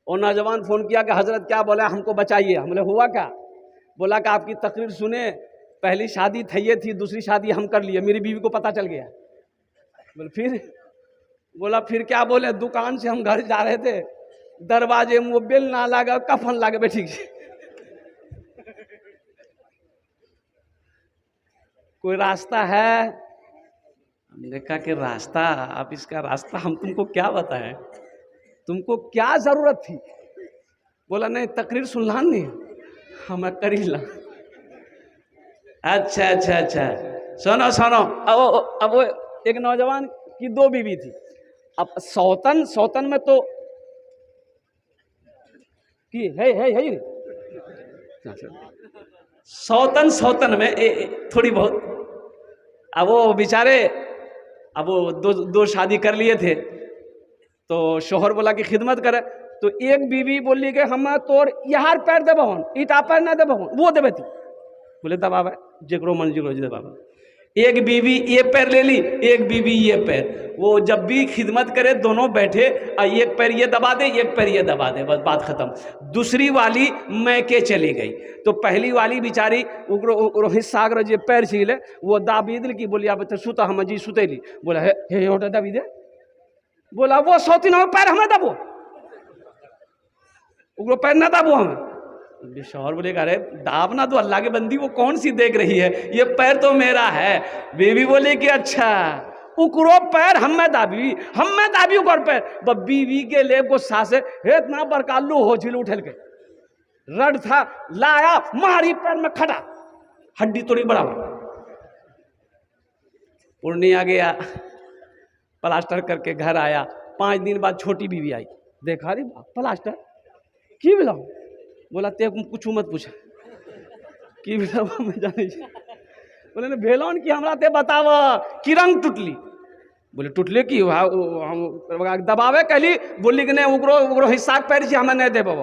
और नौजवान फ़ोन किया कि हज़रत क्या बोला, हमको बचाइए। हम बोले हुआ क्या? बोला कि आपकी तकरीर सुने, पहली शादी थैये थी, दूसरी शादी हम कर लिए, मेरी बीवी को पता चल गया। बोले फिर? बोला फिर क्या बोले, दुकान से हम घर जा रहे थे, दरवाजे में वो बेल ना लगा, कफन लगे बैठी। कोई रास्ता है? हमने कहा कि रास्ता, आप इसका रास्ता हम तुमको क्या बताएं, तुमको क्या जरूरत थी? बोला नहीं, तकरीर सुनना नहीं, हमें करी ला। अच्छा अच्छा अच्छा, सुनो सुनो, अब वो एक नौजवान की 2 बीवी थी। अब सौतन में तो की है सौतन में थोड़ी बहुत। अब वो बेचारे, अब वो दो शादी कर लिए थे, तो शोहर बोला कि खिदमत करे। तो एक बीवी बोली कि हम तोर यार पैर देबो हन, ईटा पैर ना देबो हन, वो देबे थी। बोले दबावे जेकरो मन जेकरो दबावे। एक बीवी ये पैर ले ली, एक बीवी ये पैर। वो जब भी खिदमत करे दोनों बैठे, एक पैर ये दबा दे, एक पैर ये दबा दे, बस बात खत्म। दूसरी वाली मैके चली गई, तो पहली वाली बेचारी उग्रो हिस्सा अगर जे पैर छीले वो दाबी दिल की। बोली अब तो सुता हम जी सुतेली। बोला हे ओटा दबी दे। बोला वो सौतीन पैर हमें दबो, उग्रो पैर ना दबो हमें। शौहर बोलेगा अरे दाब ना, तो अल्लाह के बंदी वो कौन सी देख रही है, ये पैर तो मेरा है। बीवी बोले कि अच्छा, उकरो पैर हमें दाबी उकर पैर। बीवी के ले गुस्सा से इतना बरकालू हो झिल उठल के रड था, लाया मारी पैर में खटा, हड्डी तोड़ी बराबर। पूर्णिया गया, प्लास्टर करके घर आया। 5 दिन बाद छोटी बीवी आई, देखा रे प्लास्टर की बिला। बोला ते कुछ मत पूछा की बिला, मैं जाने। बोले ने भेलौन की हमरा ते बताव की रंग टूटली। बोले टूटले की हम दबावे कहली। बोली कि नहीं उकरो हिस्सा पैर छी हमें नहीं देबो।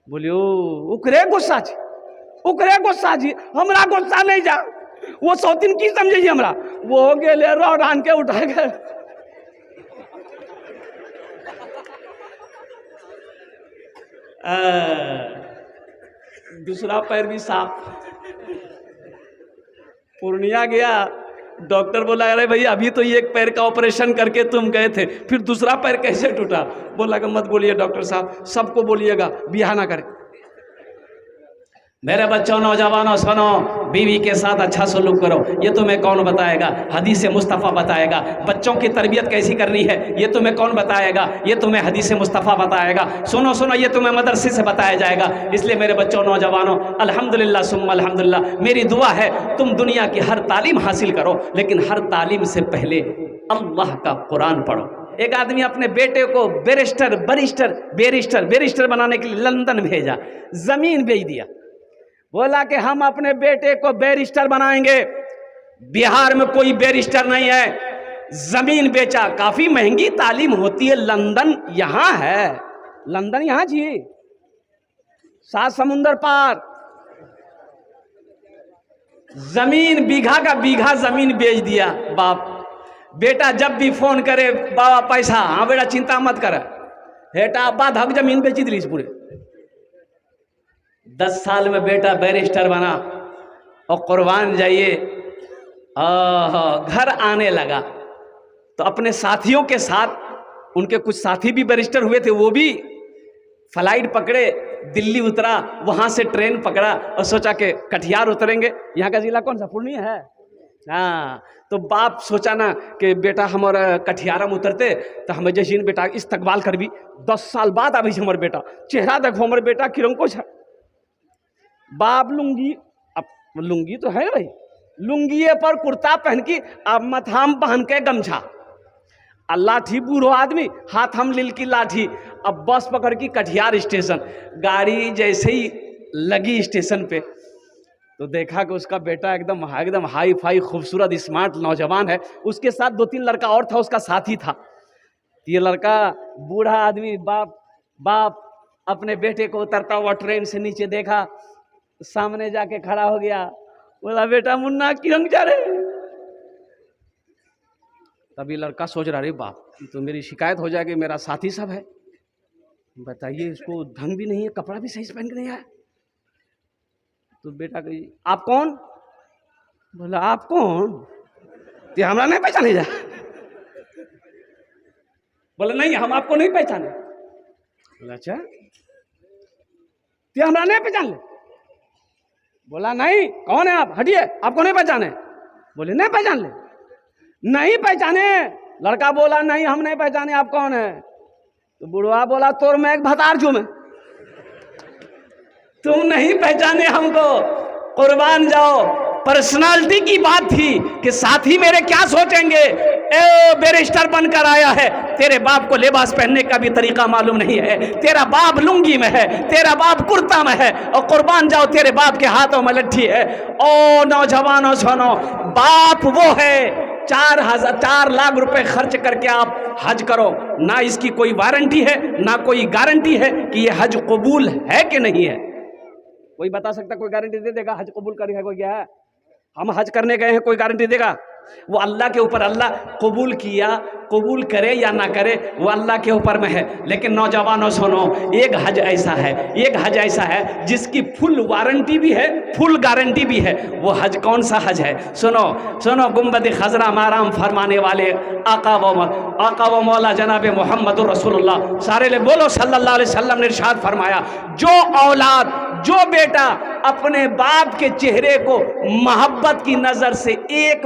बोली उकरे गुस्सा छी, उकरे गुस्सा छी, हमरा गुस्सा नहीं जा। वो सौतीन की समझे हमरा, वो गेले रॉड आन के उठा के दूसरा पैर भी साफ। पूर्णिया गया, डॉक्टर बोला अरे भाई अभी तो एक पैर का ऑपरेशन करके तुम गए थे, फिर दूसरा पैर कैसे टूटा? बोला कि मत बोलिए डॉक्टर साहब, सबको बोलिएगा बियाह ना करें। मेरे बच्चों नौजवानों सुनो, बीवी के साथ अच्छा सलूक करो, ये तुम्हें कौन बताएगा? हदीस मुस्तफ़ा बताएगा। बच्चों की तरबियत कैसी करनी है ये तुम्हें कौन बताएगा? ये तुम्हें हदीस मुस्तफ़ा बताएगा। सुनो सुनो, ये तुम्हें मदरसे से बताया जाएगा। इसलिए मेरे बच्चों नौजवानों, अल्हम्दुलिल्लाह सुम्मा अल्हम्दुलिल्लाह, मेरी दुआ है तुम दुनिया की हर तालीम हासिल करो, लेकिन हर तालीम से पहले अल्लाह का कुरान पढ़ो। एक आदमी अपने बेटे को बैरिस्टर बनाने के लिए लंदन भेजा, जमीन बेच दिया। बोला कि हम अपने बेटे को बैरिस्टर बनाएंगे। बिहार में कोई बैरिस्टर नहीं है, जमीन बेचा। काफी महंगी तालीम होती है, लंदन यहां है, लंदन यहां जी, 7 समुंदर पार। जमीन बीघा का बीघा जमीन बेच दिया बाप। बेटा जब भी फोन करे बाबा पैसा, हाँ बेटा चिंता मत कर, बेटा बाद हक जमीन बेची दिली पूरे। 10 साल में बेटा बैरिस्टर बना और कुर्बान जाइए घर आने लगा। तो अपने साथियों के साथ, उनके कुछ साथी भी बैरिस्टर हुए थे, वो भी फ्लाइट पकड़े, दिल्ली उतरा, वहां से ट्रेन पकड़ा और सोचा कि कटिहार उतरेंगे। यहाँ का जिला कौन सा? पूर्णिया है। हाँ, तो बाप सोचा ना कि बेटा हमारा कटिहार में उतरते तो हमें जैसे बेटा इस्तकबाल कर भी 10 साल बाद अभी हमारे बेटा चेहरा देखो, हमारे बेटा किरण को बाप लुंगी, अब लुंगी तो है भाई, लुंगिए पर कुर्ता पहन की, अब मथाम पहन के गमछा, लाठी बूढ़ो आदमी, हाथ हम लिल की लाठी। अब बस पकड़ की कटिहार स्टेशन, गाड़ी जैसे ही लगी स्टेशन पे तो देखा कि उसका बेटा एकदम हाई फाई खूबसूरत स्मार्ट नौजवान है। उसके साथ 2-3 लड़का और था, उसका साथी था। ये लड़का बूढ़ा आदमी बाप अपने बेटे को उतरता हुआ ट्रेन से नीचे देखा, सामने जाके खड़ा हो गया, बोला बेटा मुन्ना किरंग जा रहे। तभी लड़का सोच रहा, अरे बाप तो मेरी शिकायत हो जाएगी, मेरा साथी सब है, बताइए, इसको ढंग भी नहीं है, कपड़ा भी सही से पहन के नहीं आया। तो बेटा कही आप कौन? बोला आप कौन? तो हमरा नहीं पहचाने जा। बोला नहीं हम आपको नहीं पहचाने। बोला अच्छा तो हमरा नहीं पहचान ले। बोला नहीं कौन है आप, हटिए, आपको नहीं पहचाने। बोले नहीं पहचान ले। नहीं पहचाने। लड़का बोला नहीं हम नहीं पहचाने, आप कौन है? तो बुढ़वा बोला तोर मैं एक भतार छू मैं, तुम नहीं पहचाने हमको, कुर्बान जाओ। पर्सनालिटी की बात थी कि साथी मेरे क्या सोचेंगे, ए बैरिस्टर बनकर आया है, तेरे बाप को लिबास पहनने का भी तरीका मालूम नहीं है, तेरा बाप लुंगी में है, तेरा बाप कुर्ता में है, और कुर्बान जाओ तेरे बाप के हाथों में लट्ठी है। ओ नौजवानों सुनो, बाप वो है 4 लाख रुपए खर्च करके आप हज करो, ना इसकी कोई वारंटी है ना कोई गारंटी है कि ये हज कबूल है कि नहीं है। कोई बता सकता, कोई गारंटी दे देगा हज कबूल करेगा? कोई क्या है? हम हज करने गए हैं, कोई गारंटी देगा? वो अल्लाह के ऊपर, अल्लाह कबूल किया, कबूल करे या ना करे वो अल्लाह के ऊपर में है। लेकिन नौजवानों सुनो, एक हज ऐसा है, एक हज ऐसा है जिसकी फुल वारंटी भी है, फुल गारंटी भी है। वो हज कौन सा हज है? सुनो सुनो, गुंबद खजरा माराम फरमाने वाले आका व मौला जनाब मोहम्मद रसूलुल्लाह सारे ले बोलो सल्लल्लाहु अलैहि वसल्लम ने इरशाद फरमाया, जो औलाद, जो बेटा अपने बाप के चेहरे को मोहब्बत की नजर से एक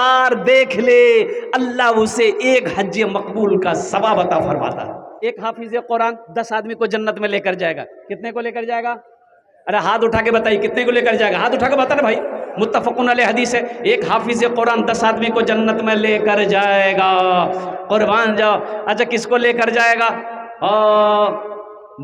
बार देख ले, अल्लाह उसे एक हज मकबूल का सवाब अता फरमाता है। एक हाफिज कुरान 10 आदमी को जन्नत में लेकर जाएगा। कितने को लेकर जाएगा? अरे हाथ उठा के बताइए कितने को लेकर जाएगा? हाथ उठा के बता ना भाई, मुत्तफकुन अलैह हदीस है। एक हाफिज कुरान 10 आदमी को जन्नत में लेकर जाएगा। कुर्बान जाओ। अच्छा किसको लेकर जाएगा?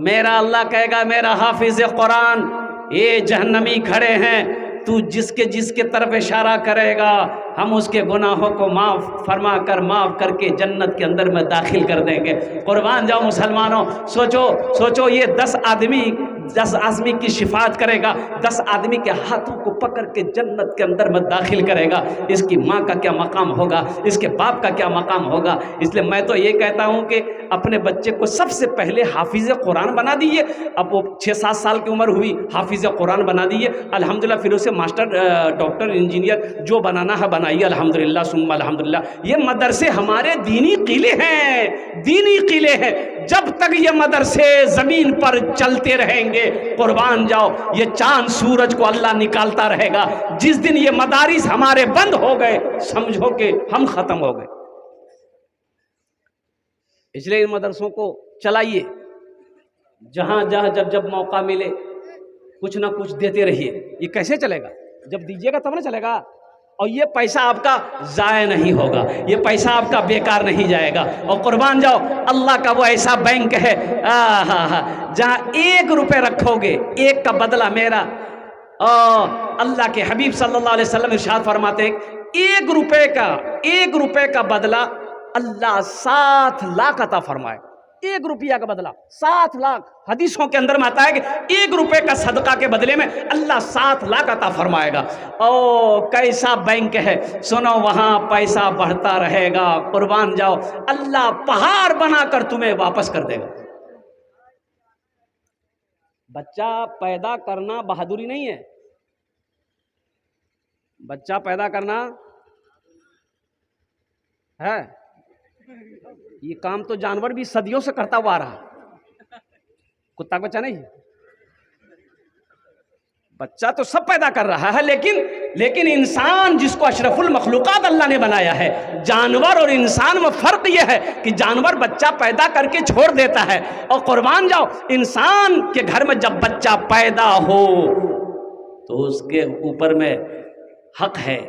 मेरा अल्लाह कहेगा मेरा हाफिज कुरान, ये जहन्नमी खड़े हैं, तू जिसके तरफ इशारा करेगा हम उसके गुनाहों को माफ़ फरमा कर, माफ़ करके जन्नत के अंदर में दाखिल कर देंगे। कुर्बान जाओ मुसलमानों, सोचो ये 10 आदमी की शिफात करेगा, 10 आदमी के हाथों को पकड़ के जन्नत के अंदर में दाखिल करेगा। इसकी माँ का क्या मकाम होगा, इसके बाप का क्या मकाम होगा। इसलिए मैं तो ये कहता हूँ कि अपने बच्चे को सबसे पहले हाफिज कुरान बना दीजिए। अब वो 6-7 साल की उम्र हुई, हाफिज कुरान बना दीजिए, अल्हम्दुलिल्लाह। फिर उसे मास्टर, डॉक्टर, इंजीनियर जो बनाना है बनाइए, अल्हम्दुलिल्लाह सुम्मा अल्हम्दुलिल्लाह। ये मदरसे हमारे दीनी किले हैं, दीनी किले हैं। जब तक ये मदरसे ज़मीन पर चलते रहेंगे, कुर्बान जाओ, ये चांद सूरज को अल्लाह निकालता रहेगा। जिस दिन ये मदारिस हमारे बंद हो गए, समझो कि हम ख़त्म हो गए। इसलिए इन मदरसों को चलाइए, जहाँ जहाँ जब मौका मिले कुछ ना कुछ देते रहिए। ये कैसे चलेगा? जब दीजिएगा तब ना चलेगा। और ये पैसा आपका ज़ाया नहीं होगा, ये पैसा आपका बेकार नहीं जाएगा। और कुर्बान जाओ, अल्लाह का वो ऐसा बैंक है जहाँ 1 रुपये रखोगे, 1 का बदला मेरा। अल्लाह के हबीब सल्लल्लाहु अलैहि वसल्लम इरशाद फरमाते हैं, 1 रुपये का बदला अल्लाह 7 लाख अता फरमाए। 1 रुपया का बदला 7 लाख। हदीसों के अंदर में आता है कि 1 रुपये का सदका के बदले में अल्लाह 7 लाख अता फरमाएगा। ओ कैसा बैंक है, सुनो, वहां पैसा बढ़ता रहेगा। कुर्बान जाओ, अल्लाह पहाड़ बनाकर तुम्हें वापस कर देगा। बच्चा पैदा करना बहादुरी नहीं है, बच्चा पैदा करना है। ये काम तो जानवर भी सदियों से करता हुआ आ रहा। कुत्ता का बच्चा नहीं, बच्चा तो सब पैदा कर रहा है, लेकिन इंसान जिसको अशरफुल मखलूकात अल्लाह ने बनाया है, जानवर और इंसान में फर्क यह है कि जानवर बच्चा पैदा करके छोड़ देता है, और कुर्बान जाओ, इंसान के घर में जब बच्चा पैदा हो तो उसके ऊपर में हक है,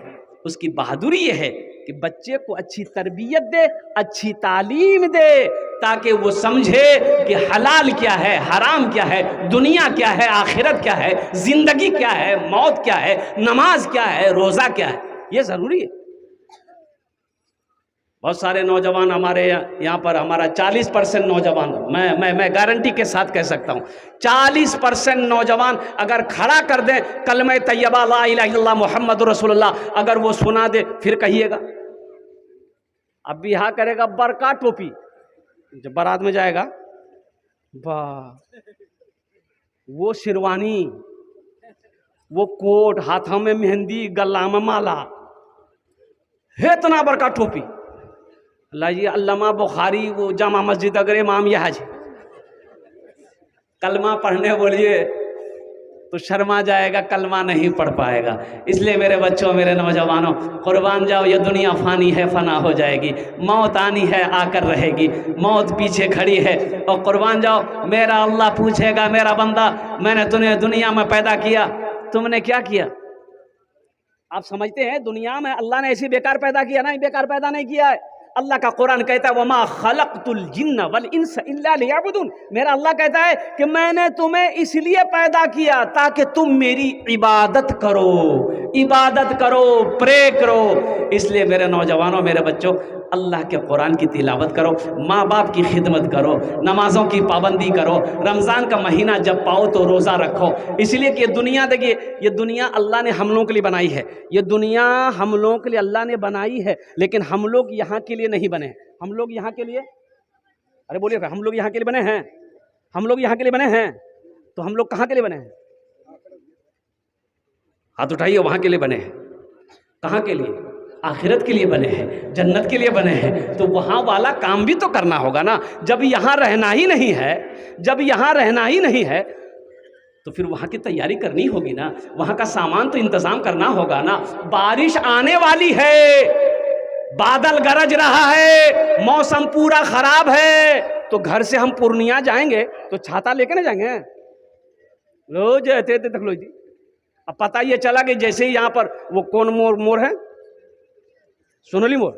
उसकी बहादुरी यह है कि बच्चे को अच्छी तरबियत दे, अच्छी तालीम दे, ताकि वो समझे कि हलाल क्या है, हराम क्या है, दुनिया क्या है, आखिरत क्या है, जिंदगी क्या है, मौत क्या है, नमाज क्या है, रोज़ा क्या है। ये ज़रूरी है। बहुत सारे नौजवान हमारे यहाँ पर, हमारा 40% नौजवान, मैं गारंटी के साथ कह सकता हूँ, 40% नौजवान अगर खड़ा कर दें कलमे तैयबा ला इलाहा इल्लल्लाह मुहम्मदुर रसूलुल्लाह, अगर वो सुना दे, फिर कहिएगा। अब बिहा करेगा बरका टोपी, जब बारात में जाएगा वाह, वो शेरवानी, वो कोट, हाथों में मेहंदी, गला में माला, है इतना बड़का टोपी। लाइए अल्लामा बुखारी वो जामा मस्जिद अगर इमाम यह कलमा पढ़ने बोलिए तो शर्मा जाएगा, कलमा नहीं पढ़ पाएगा। इसलिए मेरे बच्चों, मेरे नौजवानों, कुर्बान जाओ, ये दुनिया फानी है, फना हो जाएगी। मौत आनी है, आकर रहेगी, मौत पीछे खड़ी है। और कुर्बान जाओ, मेरा अल्लाह पूछेगा, मेरा बंदा, मैंने तुम्हें दुनिया में पैदा किया, तुमने क्या किया? आप समझते हैं दुनिया में अल्लाह ने ऐसी बेकार पैदा किया? नहीं, बेकार पैदा नहीं किया है। अल्लाह का कुरान कहता है वमा खलक़तुल जिन्न वल इंस इल्ला लियअबुदून। मेरा अल्लाह कहता है कि मैंने तुम्हें इसलिए पैदा किया ताकि तुम मेरी इबादत करो, इबादत करो, प्रे करो। इसलिए मेरे नौजवानों, मेरे बच्चों, अल्लाह के कुरान की तिलावत करो, माँ बाप की खिदमत करो, नमाज़ों की पाबंदी करो, रमज़ान का महीना जब पाओ तो रोज़ा रखो। इसलिए कि ये दुनिया, देखिए, ये दुनिया अल्लाह ने हम लोगों के लिए बनाई है। ये दुनिया हम लोगों के लिए अल्लाह ने बनाई है, लेकिन हम लोग यहाँ के लिए नहीं बने। हम लोग यहाँ के लिए, अरे बोलिए, हम लोग यहाँ के लिए बने हैं? हम लोग यहाँ के लिए बने हैं, तो हम लोग कहाँ के लिए बने हैं? हाथ उठाइए, वहाँ के लिए बने हैं। कहाँ के लिए? आखिरत के लिए बने हैं, जन्नत के लिए बने हैं। तो वहाँ वाला काम भी तो करना होगा ना। जब यहाँ रहना ही नहीं है, जब यहाँ रहना ही नहीं है, तो फिर वहाँ की तैयारी करनी होगी ना, वहाँ का सामान तो इंतजाम करना होगा ना। बारिश आने वाली है, बादल गरज रहा है, मौसम पूरा खराब है, तो घर से हम पूर्णिया जाएंगे तो छाता लेके ना जाएंगे? लो जैसे देख लो जी, अब पता ये चला कि जैसे ही यहाँ पर वो कौन मोड़ है, सोनोली मोड़,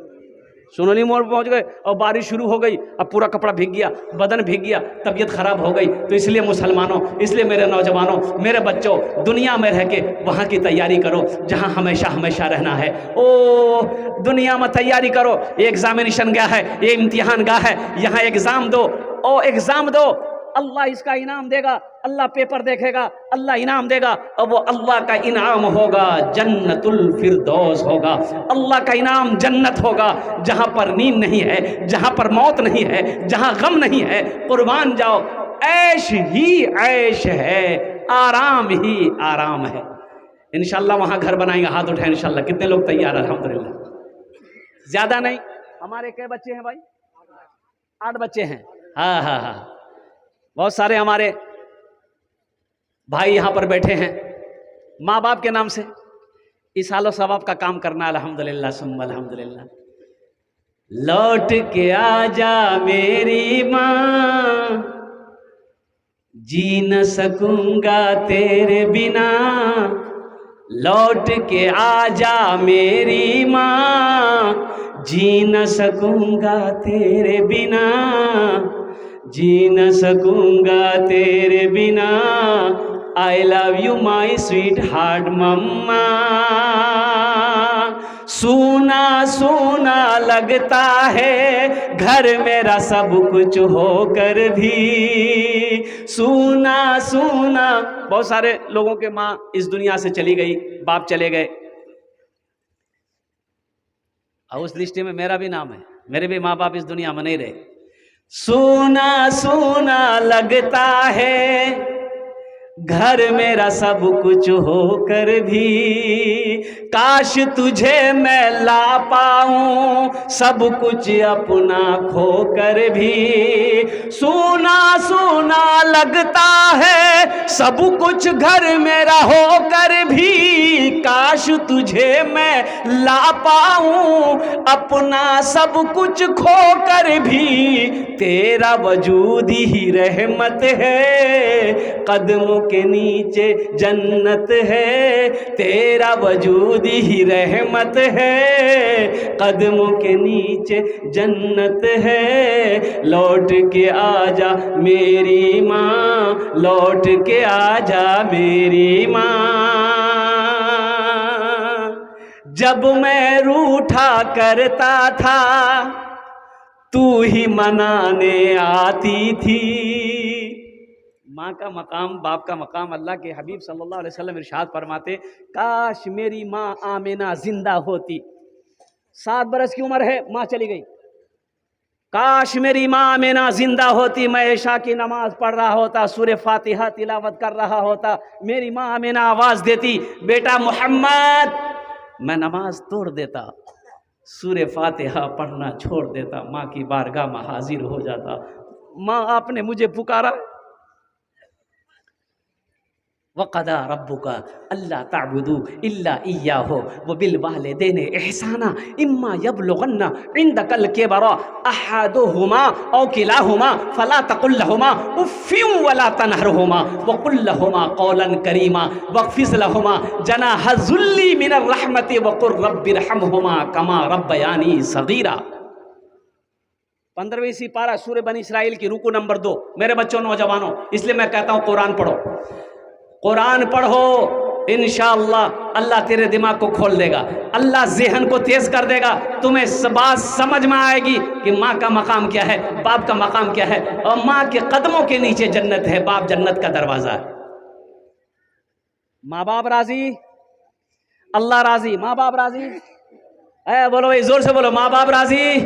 सोनोली मोड़ पहुंच गए और बारिश शुरू हो गई। अब पूरा कपड़ा भीग गया, बदन भीग गया, तबीयत खराब हो गई। तो इसलिए मुसलमानों, इसलिए मेरे नौजवानों, मेरे बच्चों, दुनिया में रह के वहाँ की तैयारी करो जहाँ हमेशा हमेशा रहना है। ओ दुनिया में तैयारी करो, ये एग्जामिनेशन गया है, ये इम्तिहान गया है, यहाँ एग्ज़ाम दो, ओ एग्ज़ाम दो, अल्लाह इसका इनाम देगा, अल्लाह पेपर देखेगा, अल्लाह इनाम देगा। और वो अल्लाह का इनाम होगा जन्नतुल फिरदौस होगा, अल्लाह का इनाम जन्नत होगा, जहाँ पर नींद नहीं है, जहाँ पर मौत नहीं है, जहाँ गम नहीं है। कुर्बान जाओ, ऐश ही ऐश है, आराम ही आराम है। इंशाल्लाह वहाँ घर बनाएंगे, हाथ उठाए इंशाल्लाह। कितने लोग तैयार हैं? अल्हम्दुलिल्लाह। ज़्यादा नहीं, हमारे क्या बच्चे हैं भाई? 8 बच्चे हैं। हाँ हाँ हाँ, बहुत सारे हमारे भाई यहाँ पर बैठे हैं। माँ बाप के नाम से इसालो सवाब का काम करना, अल्हम्दुलिल्लाह सुम्मा अल्हम्दुलिल्लाह। लौट के आजा मेरी माँ, जी न सकूंगा तेरे बिना। लौट के आजा मेरी माँ, जी न सकूंगा तेरे बिना, जी न सकूंगा तेरे बिना। I love you my sweetheart मम्मा। सूना सूना लगता है घर मेरा सब कुछ होकर भी, सूना सूना। बहुत सारे लोगों के माँ इस दुनिया से चली गई, बाप चले गए, और उस लिस्ट में मेरा भी नाम है। मेरे भी माँ बाप इस दुनिया में नहीं रहे। सूना सूना लगता है घर मेरा सब कुछ होकर भी, काश तुझे मैं ला पाऊं सब कुछ अपना खोकर भी। सूना सूना लगता है सब कुछ घर मेरा होकर भी, काश तुझे मैं ला पाऊं अपना सब कुछ खोकर भी। तेरा वजूद ही रहमत है, कदमों के नीचे जन्नत है। तेरा वजूद ही रहमत है, कदमों के नीचे जन्नत है। लौट के आजा मेरी माँ, लौट के आजा मेरी माँ। जब मैं रूठा करता था तू ही मनाने आती थी। माँ का मकाम, बाप का मकाम, अल्लाह के हबीब सल्लल्लाहु अलैहि वसल्लम इरशाद फरमाते, काश मेरी माँ आमिना जिंदा होती। 7 बरस की उम्र है, माँ चली गई। काश मेरी माँ आमिना जिंदा होती, मैं ऐशा की नमाज पढ़ रहा होता, सूरह फातिहा तिलावत कर रहा होता, मेरी माँ आमिना आवाज देती, बेटा मोहम्मद, मैं नमाज तोड़ देता, सूरह फातिहा पढ़ना छोड़ देता, माँ की बारगाह में हाजिर हो जाता। माँ आपने मुझे पुकारा, वक़दा रब्बुका अल्ला ताबुदू इल्ला इय्याहु व बिल वालिदैनि इहसाना इम्मा यबलुगन्ना इंदकल किबरा अहदुहुमा औ किलाहुमा फला तकुल लहुमा उफ़्फिन वला तनहरहुमा व कुल लहुमा क़ौलन करीमा वख़्फ़िज़ लहुमा जनाह ज़ुल्ली मिनर रहमति व क़ुर रब्बिरहमहुमा कमा रब्बयानी सग़ीरा। 15वीं सिपारा सूरह बनी इसराइल की रुकू नंबर 2। मेरे बच्चों नौजवानों, इसलिए मैं कहता हूँ कुरान पढ़ो, कुरान पढ़ो, इंशाअल्लाह अल्लाह तेरे दिमाग को खोल देगा, अल्लाह ज़हन को तेज कर देगा, तुम्हें बात समझ में आएगी कि माँ का मकाम क्या है, बाप का मकाम क्या है, और माँ के कदमों के नीचे जन्नत है, बाप जन्नत का दरवाज़ा है। माँ बाप राजी, अल्लाह राजी, माँ बाप राजी, बोलो भाई जोर से बोलो, माँ बाप राजी,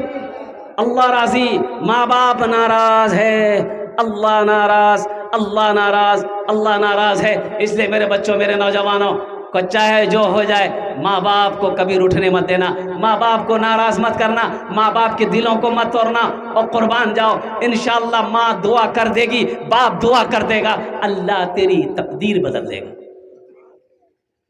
अल्लाह राजी। माँ बाप नाराज है, अल्लाह नाराज, अल्लाह नाराज, अल्लाह नाराज है। इसलिए मेरे बच्चों, मेरे नौजवानों को चाहे जो हो जाए, माँ बाप को कभी रूठने मत देना, माँ बाप को नाराज मत करना, माँ बाप के दिलों को मत तोड़ना और कुर्बान जाओ। इंशाअल्लाह माँ दुआ कर देगी, बाप दुआ कर देगा, अल्लाह तेरी तकदीर बदल देगा।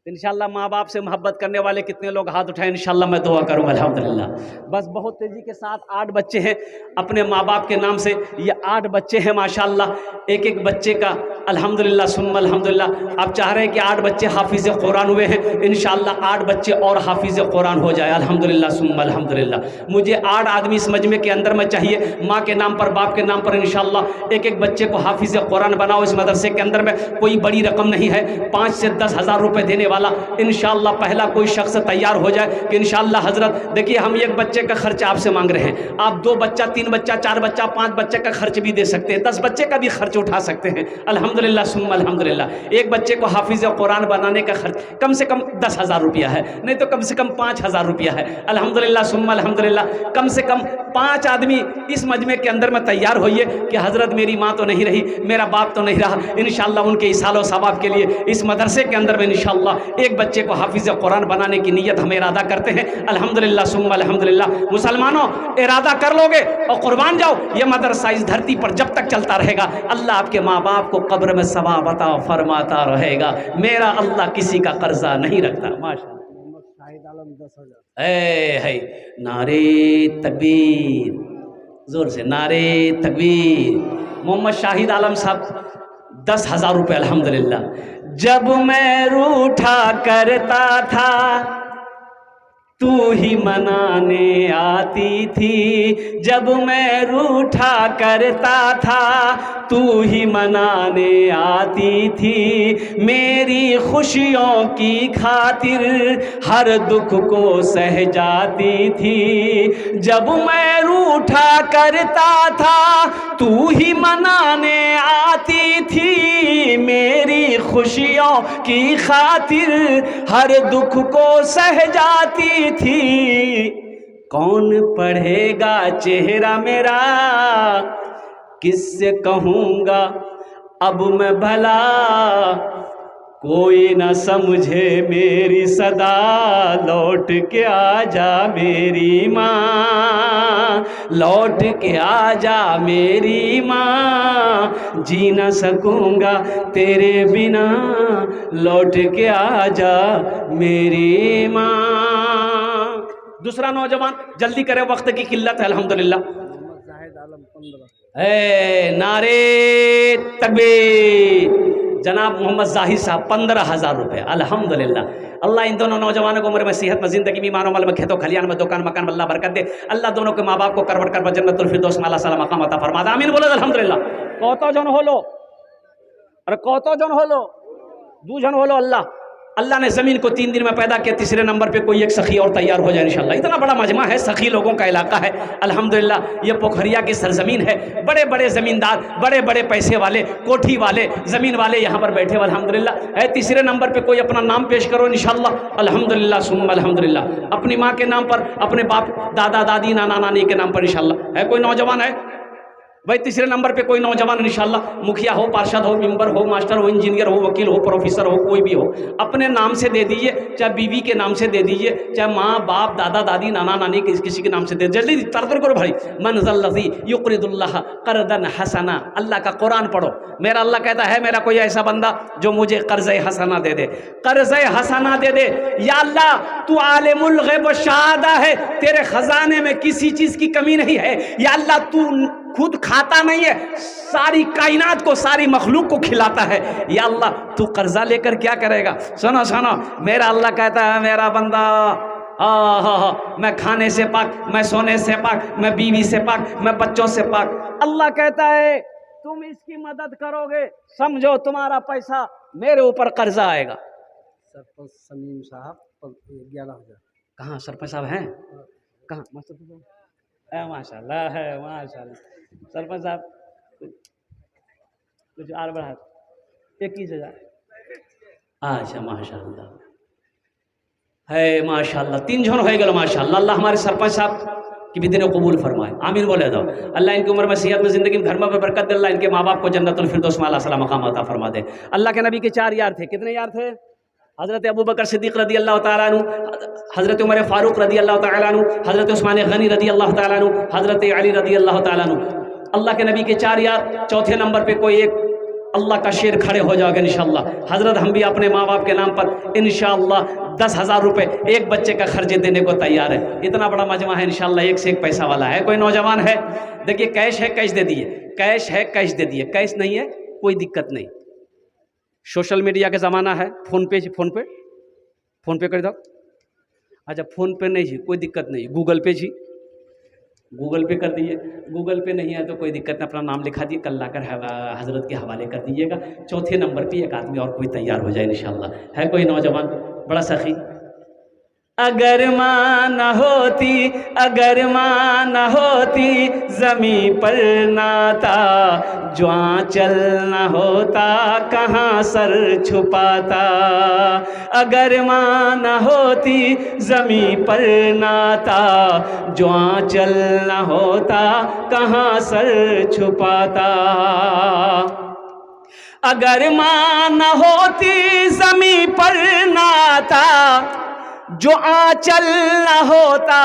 इंशाअल्लाह माँ बाप से मोहब्बत करने वाले कितने लोग हाथ उठाएं, इंशाअल्लाह मैं दुआ करूँगा। अल्हम्दुलिल्लाह। बस बहुत तेज़ी के साथ 8 बच्चे हैं अपने माँ बाप के नाम से, ये 8 बच्चे हैं माशाअल्लाह। एक एक बच्चे का अल्हम्दुलिल्लाह सुम्मा अल्हम्दुलिल्लाह। आप चाह रहे हैं कि 8 बच्चे हाफिज़ कुरान हुए हैं, इंशाअल्लाह 8 बच्चे और हाफिज़ कुरान हो जाए, अल्हम्दुलिल्लाह सुम्मा अल्हम्दुलिल्लाह। मुझे 8 आदमी इस मजमे के अंदर में चाहिए, माँ के नाम पर, बाप के नाम पर, इंशाअल्लाह एक एक बच्चे को हाफिज़ कुरान बनाओ। इस मदरसे के अंदर में कोई बड़ी रकम नहीं है, 5 से 10 हज़ार रुपये देने वाला इंशाअल्लाह पहला कोई शख्स तैयार हो जाए कि इंशाअल्लाह हजरत देखिए, हम एक बच्चे का खर्च आपसे मांग रहे हैं, आप 2 बच्चा, 3 बच्चा, 4 बच्चा, 5 बच्चे का खर्च भी दे सकते हैं, 10 बच्चे का भी खर्च उठा सकते हैं, अल्हम्दुलिल्लाह सुम्मा अल्हम्दुलिल्लाह। एक बच्चे को हाफिज़ कुरान बनाने का खर्च कम से कम 10,000 रुपया है, नहीं तो कम से कम 5,000 रुपया है, अल्हम्दुलिल्लाह सुम्मा अल्हम्दुलिल्लाह। कम से कम 5 आदमी इस मजमे के अंदर में तैयार होइए कि हजरत मेरी माँ तो नहीं रही, मेरा बाप तो नहीं रहा, इंशाअल्लाह उनके इसालो सवाब के लिए इस मदरसे के अंदर में इंशाअल्लाह एक बच्चे को हाफिज़ कुरान बनाने की नीयत हम इरादा करते हैं, अल्हम्दुलिल्लाह सुम्मा अल्हम्दुलिल्लाह। मुसलमानों इरादा कर लोगे और कुर्बान जाओ, ये मदरसा इस धरती पर जब तक चलता रहेगा, अल्लाह आपके माँ बाप को कब्र में सवाब अता फरमाता रहेगा। मेरा अल्लाह किसी का कर्जा नहीं रखता। माशाअल्लाह। है नारे तकबीर, जोर से नारे तकबीर। मोहम्मद शाहिद आलम साहब 10,000 रुपये अल्हम्दुलिल्लाह। जब मैं रूठा करता था तू ही मनाने आती थी, जब मैं रूठा करता था तू ही मनाने आती थी, मेरी खुशियों की खातिर हर दुख को सह जाती थी। जब मैं रूठा करता था तू ही मनाने आती थी, मेरी खुशियों की खातिर हर दुख को सह जाती थी। कौन पढ़ेगा चेहरा मेरा, किससे कहूँगा अब मैं भला, कोई ना समझे मेरी सदा, लौट के आजा मेरी माँ, लौट के आजा मेरी माँ, जी ना सकूँगा तेरे बिना, लौट के आजा मेरी माँ। दूसरा नौजवान जल्दी करे, वक्त की किल्लत है अल्हम्दुलिल्लाह। नारे तकबीर। जनाब मोहम्मद जाहिद साहब 15,000 रुपये अल्हम्दुलिल्लाह। अल्लाह इन दोनों नौजवानों को उम्र में, सेहत में, ज़िंदगी में, ईमान अमल में, खेतों खलियान में, दुकान मकान में अल्लाह बरकत दे। अल्लाह दोनों के माँ बाप को करवट कर जन्नतुल फिरदौस में अल्लाह साला मकाम अता फरमा दे। आमीन बोलो अल्हम्दुलिल्लाह। कत जन हलो, अरे कत जन हलो, 2 जन हलो। अल्लाह अल्लाह ने ज़मीन को 3 दिन में पैदा किया, तीसरे नंबर पे कोई एक सखी और तैयार हो जाए इंशाल्लाह। इतना बड़ा मजमा है, सखी लोगों का इलाका है अल्हम्दुलिल्लाह। ये पोखरिया की सरजमीन है, बड़े बड़े ज़मींदार, बड़े बड़े पैसे वाले, कोठी वाले, ज़मीन वाले यहाँ पर बैठे अल्हम्दुलिल्लाह है। तीसरे नंबर पे कोई अपना नाम पेश करो इंशाल्लाह अल्हम्दुलिल्लाह सुम्मा अल्हम्दुलिल्लाह। अपनी माँ के नाम पर, अपने बाप दादा दादी नाना नानी के नाम पर इंशाल्लाह है। कोई नौजवान है भाई? तीसरे नंबर पे कोई नौजवान इंशाल्लाह, मुखिया हो, पार्षद हो, मेंबर हो, मास्टर हो, इंजीनियर हो, वकील हो, प्रोफेसर हो, कोई भी हो, अपने नाम से दे दीजिए, चाहे बीवी के नाम से दे दीजिए, चाहे माँ बाप दादा दादी नाना नानी किसी के नाम से दे, जल्दी तरतर करो भाई। मन ज़ल्लज़ी युक़रिदुल्लाह क़र्ज़न हसना, अल्लाह का कुरान पढ़ो। मेरा अल्लाह कहता है मेरा कोई ऐसा बंदा जो मुझे कर्ज़ हसना दे दे, कर्ज़ हसना दे दे। या अल्लाह तू आलिमुल ग़ैब व शहादा है, तेरे ख़जाने में किसी चीज़ की कमी नहीं है। या अल्लाह तू खुद खाता नहीं है, सारी कायनात को, सारी मखलूक को खिलाता है। या अल्लाह तू कर्जा लेकर क्या करेगा? सुनो सुनो, मेरा अल्लाह कहता है मेरा बंदा मैं खाने से पाक, मैं सोने से पाक, मैं बीवी से पाक, मैं बच्चों से पाक। अल्लाह कहता है तुम इसकी मदद करोगे, समझो तुम्हारा पैसा मेरे ऊपर कर्जा आएगा। सरपंच समीम साहब 11,000। कहाँ सरपंच साहब हैं? कहाँ? माशाल्लाह है, माशाल्लाह। सरपंच साहब कुछ और बढ़ा, 21,000। अच्छा माशाल्लाह है, माशाल्लाह। 3 जन हो गए माशाल्लाह। अल्लाह हमारे सरपंच साहब की भी दिन कबूल फरमाए, आमीन बोले दो। अल्लाह इनकी उम्र में, सेहत में, ज़िंदगी में, घर में बरकत दे। अल्लाह इनके माँ बाप को जन्नतुल फिरदौस में आला मकाम अता फरमा दे। अल्लाह के नबी के 4 यार थे। कितने यार थे? हज़रत अबू बकर सिद्दीक़ रदी अल्लाह तआला अन्हु, हज़रत उमर फ़ारूक रदी अल्लाह तआला अन्हु, हज़रत उस्मान गनी रदी अल्लाह तआला अन्हु, हज़रत अली रदी अल्लाह तआला अन्हु। अल्लाह के नबी के 4 यार। चौथे नंबर पे कोई एक अल्लाह का शेर खड़े हो जाओगे इंशाअल्लाह। हज़रत हम भी अपने माँ बाप के नाम पर इंशाअल्लाह 10,000 रुपये एक बच्चे का खर्चे देने को तैयार है। इतना बड़ा मजमा है इंशाअल्लाह, एक से एक पैसा वाला है। कोई नौजवान है? देखिए कैश है, कैश दे दिए, कैश है, कैश दे दिए, कैश नहीं है कोई दिक्कत नहीं। सोशल मीडिया का ज़माना है, फ़ोन पे कर दो। अच्छा फ़ोन पे नहीं जी, कोई दिक्कत नहीं, गूगल पे जी, गूगल पे कर दीजिए। गूगल पे नहीं है तो कोई दिक्कत नहीं, अपना नाम लिखा दिए, कल लाकर हज़रत के हवाले कर दीजिएगा। चौथे नंबर पे एक आदमी और कोई तैयार हो जाए इंशाअल्लाह। है कोई नौजवान बड़ा सखी? अगर माँ न होती, अगर माँ न होती ज़मीं पर नाता, जो आँचल न होता कहाँ सर छुपाता। अगर माँ न होती ज़मीं पर नाता, जो आँचल न होता कहाँ सर छुपाता। अगर माँ न होती ज़मीं पर नाता, जो आंचल न होता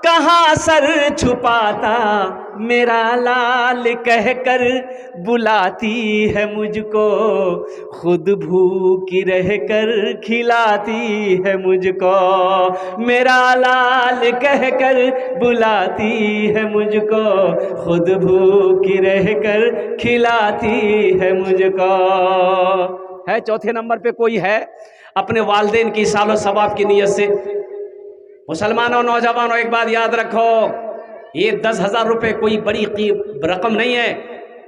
कहाँ सर छुपाता। मेरा लाल कहकर बुलाती है मुझको, खुद भूखी रहकर खिलाती है मुझको। मेरा लाल कहकर बुलाती है मुझको, खुद भूखी रहकर खिलाती है मुझको। है चौथे नंबर पे कोई है? अपने वालिदैन की सालो सवाब की नीयत से। मुसलमानों नौजवानों एक बात याद रखो, ये 10,000 रुपये कोई बड़ी रकम नहीं है।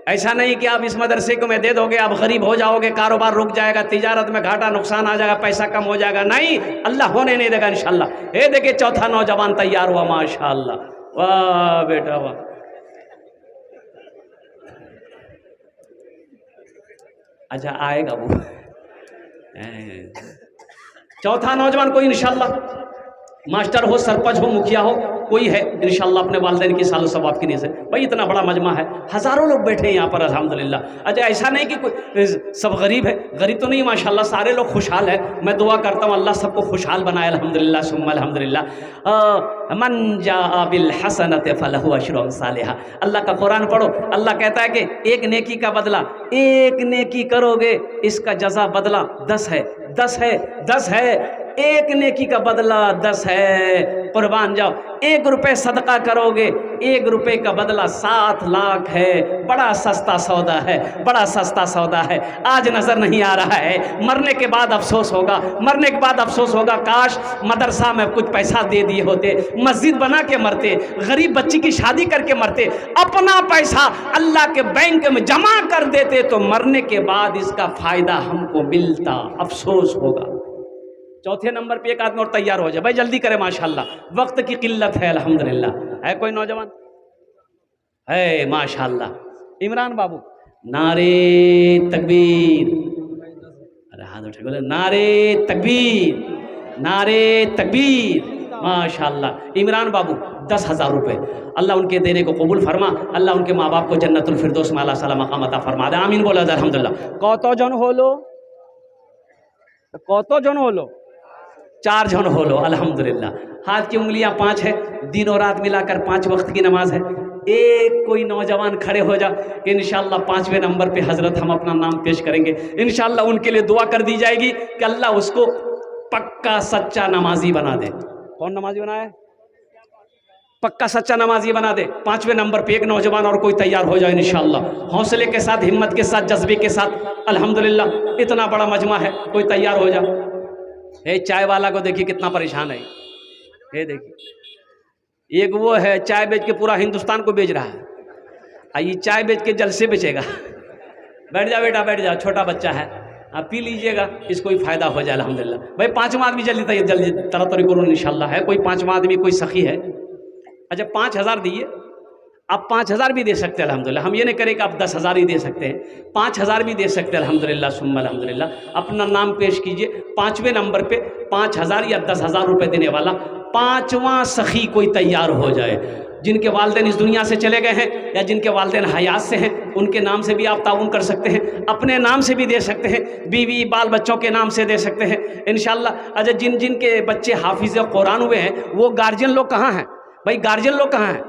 ऐसा नहीं कि आप इस मदरसे को मैं दे दोगे आप गरीब हो जाओगे, कारोबार रुक जाएगा, तिजारत में घाटा नुकसान आ जाएगा, पैसा कम हो जाएगा। नहीं, अल्लाह होने नहीं देगा इंशाअल्लाह। ये देखिए चौथा नौजवान तैयार हुआ माशाअल्लाह। वाह बेटा वाह। अच्छा आएगा वो। चौथा नौजवान कोई इंशाअल्लाह, मास्टर हो, सरपंच हो, मुखिया हो, कोई है इंशाअल्लाह अपने वालिदैन की सालो सवाब की नीयत से। भाई इतना बड़ा मजमा है, हज़ारों लोग बैठे हैं यहाँ पर अल्हम्दुलिल्लाह। अच्छा ऐसा नहीं कि कोई सब गरीब है, गरीब तो नहीं माशाअल्लाह, सारे लोग खुशहाल है। मैं दुआ करता हूँ अल्लाह सबको खुशहाल बनाए अल्हम्दुलिल्लाह सुम्मा अल्हम्दुलिल्लाह। मन जाअ बिल हसनति फलहु अशरु अम्सालिहा। अल्लाह का कुरान पढ़ो, अल्लाह कहता है कि एक नेकी का बदला, एक नेकी करोगे इसका जज़ा बदला 10 है, 10 है, 10 है। एक नेकी का बदला 10 है। कुर्बान जाओ, 1 रुपये सदका करोगे, 1 रुपये का बदला 7 लाख है। बड़ा सस्ता सौदा है, बड़ा सस्ता सौदा है। आज नज़र नहीं आ रहा है, मरने के बाद अफसोस होगा, मरने के बाद अफसोस होगा। काश मदरसा में कुछ पैसा दे दिए होते, मस्जिद बना के मरते, गरीब बच्ची की शादी करके मरते, अपना पैसा अल्लाह के बैंक में जमा कर देते तो मरने के बाद इसका फ़ायदा हमको मिलता। अफसोस होगा। चौथे नंबर पे एक आदमी और तैयार हो जाए भाई, जल्दी करें माशाल्लाह, वक्त की किल्लत है अल्हम्दुलिल्लाह। है कोई नौजवान? है माशाल्लाह। इमरान बाबू, नारे तकबीर, अरे हाथ उठे बोले नारे तकबीर, नारे तकबीर, माशाल्लाह। इमरान बाबू 10,000 रुपये, अल्लाह उनके देने को कबूल फरमा, अल्लाह उनके माँ बाप को जन्नतुल फिरदौस में अल्लाह सलाम मकाम अता फरमा दे, आमीन बोला अल्हम्दुलिल्लाह। कतজন হলো? कतজন হলো? 4 जन हो लो अल्हम्दुलिल्लाह। हाथ की उंगलियां 5 है, दिन और रात मिलाकर 5 वक्त की नमाज है। एक कोई नौजवान खड़े हो जा कि इंशाअल्लाह 5वें नंबर पे हजरत हम अपना नाम पेश करेंगे, इंशाअल्लाह उनके लिए दुआ कर दी जाएगी कि अल्लाह उसको पक्का सच्चा नमाजी बना दे। कौन नमाजी बनाए? पक्का सच्चा नमाजी बना दे। 5वें नंबर पे एक नौजवान और कोई तैयार हो जाए इंशाअल्लाह, हौसले के साथ, हिम्मत के साथ, जज्बे के साथ। अल्हम्दुलिल्लाह इतना बड़ा मजमा है, कोई तैयार हो जा। ये चाय वाला को देखिए कितना परेशान है, ये देखिए, एक वो है चाय बेच के पूरा हिंदुस्तान को बेच रहा है, ये चाय बेच के जलसे बेचेगा। बैठ जा बेटा, बैठ जा, छोटा बच्चा है, आप पी लीजिएगा, इसको ही फायदा हो जाए अल्हम्दुलिल्लाह। भाई 5वां आदमी जल्दी जल्दी तरातरी करो इंशाअल्लाह। है कोई 5वां आदमी, कोई सखी है? अच्छा 5,000 दिए, आप 5,000 भी दे सकते हैं अल्हम्दुलिल्लाह। हम ये नहीं करें कि आप 10,000 ही दे सकते हैं, 5,000 भी दे सकते हैं अल्हम्दुलिल्लाह सुम्मा अल्हम्दुलिल्लाह। अपना नाम पेश कीजिए। 5वें नंबर पे 5,000 या 10,000 रुपये देने वाला 5वां सखी कोई तैयार हो जाए। जिनके वालिदैन इस दुनिया से चले गए हैं या जिनके वालिदैन हयात से हैं, उनके नाम से भी आप ताउन कर सकते हैं, अपने नाम से भी दे सकते हैं, बीवी बाल बच्चों के नाम से दे सकते हैं इंशाअल्लाह। अच्छा जिन जिन के बच्चे हाफिज़ कुरान हुए हैं वो गार्जियन लोग कहाँ हैं भाई? गार्जियन लोग कहाँ हैं?